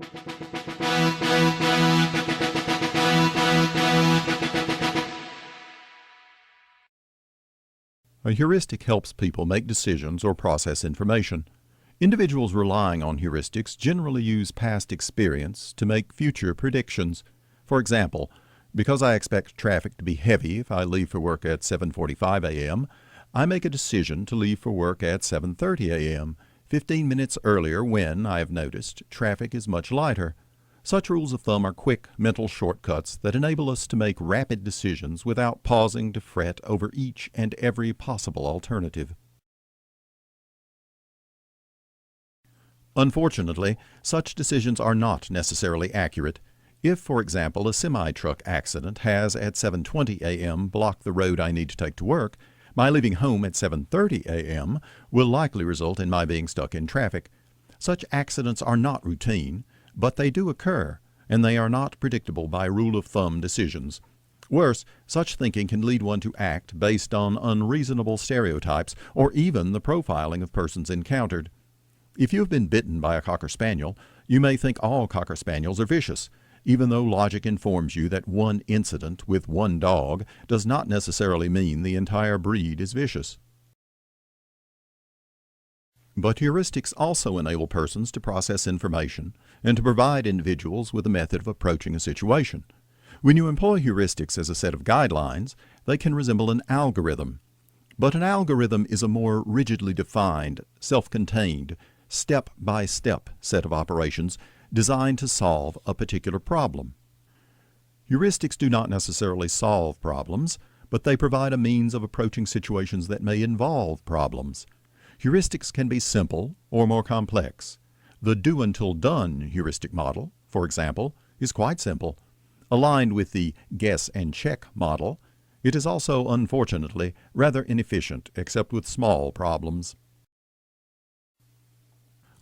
A heuristic helps people make decisions or process information. Individuals relying on heuristics generally use past experience to make future predictions. For example, because I expect traffic to be heavy if I leave for work at 7:45 a.m., I make a decision to leave for work at 7:30 a.m., 15 minutes earlier when, I have noticed, traffic is much lighter. Such rules of thumb are quick mental shortcuts that enable us to make rapid decisions without pausing to fret over each and every possible alternative. Unfortunately, such decisions are not necessarily accurate. If, for example, a semi-truck accident has at 7:20 a.m. blocked the road I need to take to work, my leaving home at 7:30 a.m. will likely result in my being stuck in traffic. Such accidents are not routine, but they do occur, and they are not predictable by rule-of-thumb decisions. Worse, such thinking can lead one to act based on unreasonable stereotypes or even the profiling of persons encountered. If you have been bitten by a Cocker Spaniel, you may think all Cocker Spaniels are vicious, even though logic informs you that one incident with one dog does not necessarily mean the entire breed is vicious. But heuristics also enable persons to process information and to provide individuals with a method of approaching a situation. When you employ heuristics as a set of guidelines, they can resemble an algorithm. But an algorithm is a more rigidly defined, self-contained, step-by-step set of operations designed to solve a particular problem. Heuristics do not necessarily solve problems, but they provide a means of approaching situations that may involve problems. Heuristics can be simple or more complex. The do-until-done heuristic model, for example, is quite simple. Aligned with the guess-and-check model, it is also, unfortunately, rather inefficient except with small problems.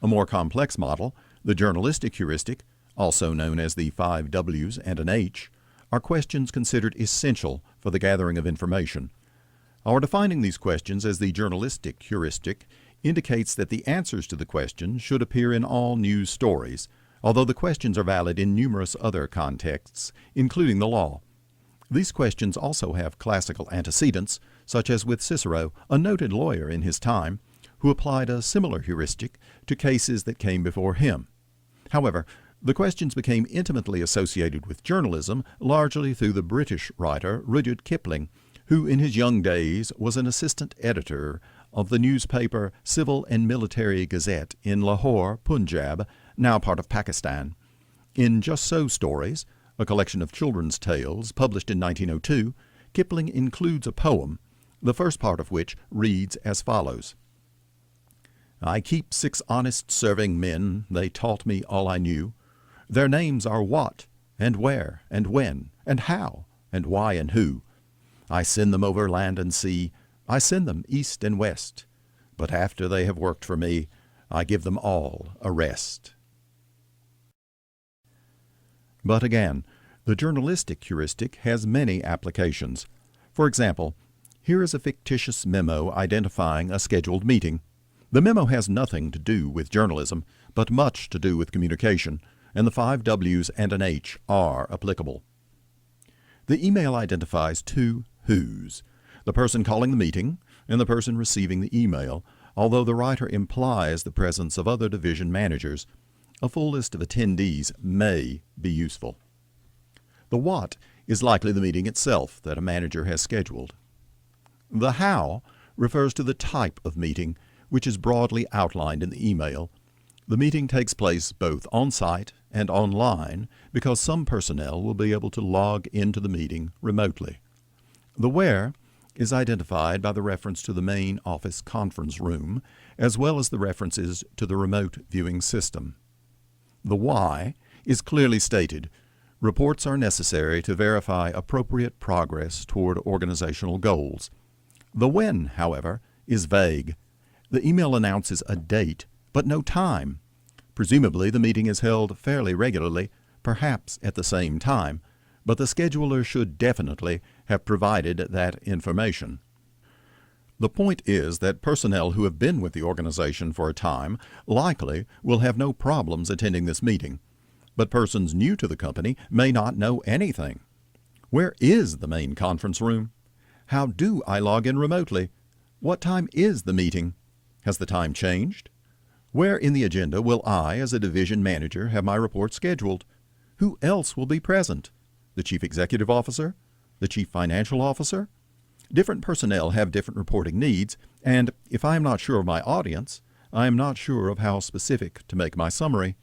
A more complex model, the journalistic heuristic, also known as the 5 W's and an H, are questions considered essential for the gathering of information. Our defining these questions as the journalistic heuristic indicates that the answers to the question should appear in all news stories, although the questions are valid in numerous other contexts, including the law. These questions also have classical antecedents, such as with Cicero, a noted lawyer in his time, who applied a similar heuristic to cases that came before him. However, the questions became intimately associated with journalism largely through the British writer Rudyard Kipling, who in his young days was an assistant editor of the newspaper Civil and Military Gazette in Lahore, Punjab, now part of Pakistan. In Just So Stories, a collection of children's tales published in 1902, Kipling includes a poem, the first part of which reads as follows. I keep 6 honest serving men, they taught me all I knew. Their names are what, and where, and when, and how, and why, and who. I send them over land and sea, I send them east and west, but after they have worked for me, I give them all a rest. But again, the journalistic heuristic has many applications. For example, here is a fictitious memo identifying a scheduled meeting. The memo has nothing to do with journalism, but much to do with communication, and the 5 W's and an H are applicable. The email identifies 2 who's, the person calling the meeting and the person receiving the email, although the writer implies the presence of other division managers. A full list of attendees may be useful. The what is likely the meeting itself that a manager has scheduled. The how refers to the type of meeting, which is broadly outlined in the email. The meeting takes place both on-site and online because some personnel will be able to log into the meeting remotely. The where is identified by the reference to the main office conference room, as well as the references to the remote viewing system. The why is clearly stated. Reports are necessary to verify appropriate progress toward organizational goals. The when, however, is vague. The email announces a date, but no time. Presumably, the meeting is held fairly regularly, perhaps at the same time, but the scheduler should definitely have provided that information. The point is that personnel who have been with the organization for a time likely will have no problems attending this meeting. but persons new to the company may not know anything. Where is the main conference room? How do I log in remotely? What time is the meeting? Has the time changed? Where in the agenda will I, as a division manager, have my report scheduled? Who else will be present? The Chief Executive Officer? The Chief Financial Officer? Different personnel have different reporting needs, and if I am not sure of my audience, I am not sure of how specific to make my summary.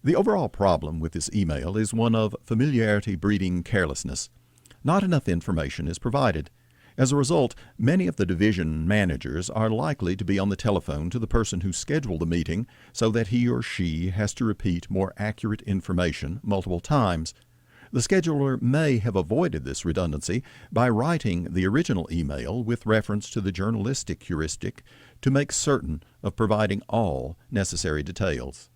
The overall problem with this email is one of familiarity breeding carelessness. Not enough information is provided. As a result, many of the division managers are likely to be on the telephone to the person who scheduled the meeting so that he or she has to repeat more accurate information multiple times. The scheduler may have avoided this redundancy by writing the original email with reference to the journalistic heuristic to make certain of providing all necessary details.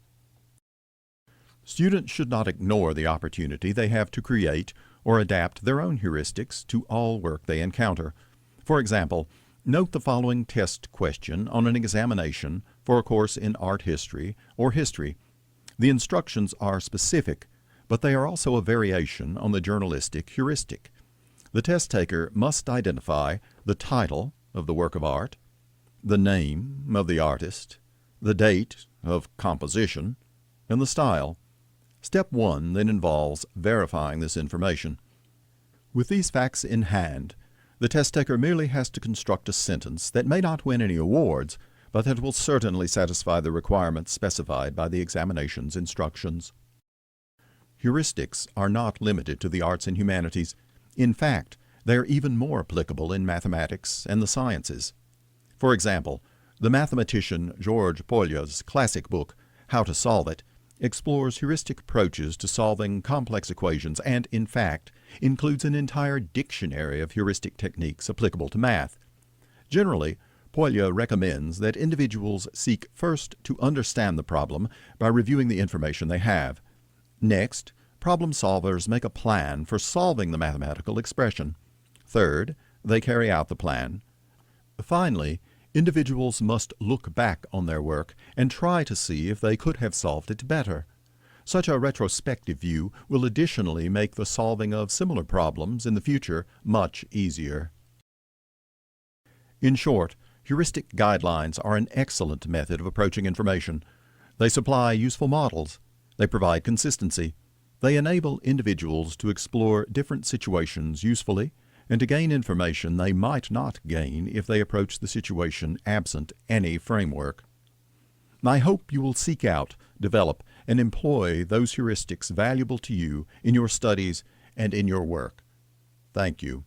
Students should not ignore the opportunity they have to create or adapt their own heuristics to all work they encounter. For example, note the following test question on an examination for a course in art history or history. The instructions are specific, but they are also a variation on the journalistic heuristic. The test taker must identify the title of the work of art, the name of the artist, the date of composition, and the style. Step 1 then involves verifying this information. With these facts in hand, the test taker merely has to construct a sentence that may not win any awards, but that will certainly satisfy the requirements specified by the examination's instructions. Heuristics are not limited to the arts and humanities. In fact, they are even more applicable in mathematics and the sciences. For example, the mathematician George Polya's classic book, How to Solve It, explores heuristic approaches to solving complex equations and, in fact, includes an entire dictionary of heuristic techniques applicable to math. Generally, Polya recommends that individuals seek first to understand the problem by reviewing the information they have. Next, problem solvers make a plan for solving the mathematical expression. Third, they carry out the plan. Finally, individuals must look back on their work and try to see if they could have solved it better. Such a retrospective view will additionally make the solving of similar problems in the future much easier. In short, heuristic guidelines are an excellent method of approaching information. They supply useful models. They provide consistency. They enable individuals to explore different situations usefully and to gain information they might not gain if they approach the situation absent any framework. I hope you will seek out, develop, and employ those heuristics valuable to you in your studies and in your work. Thank you.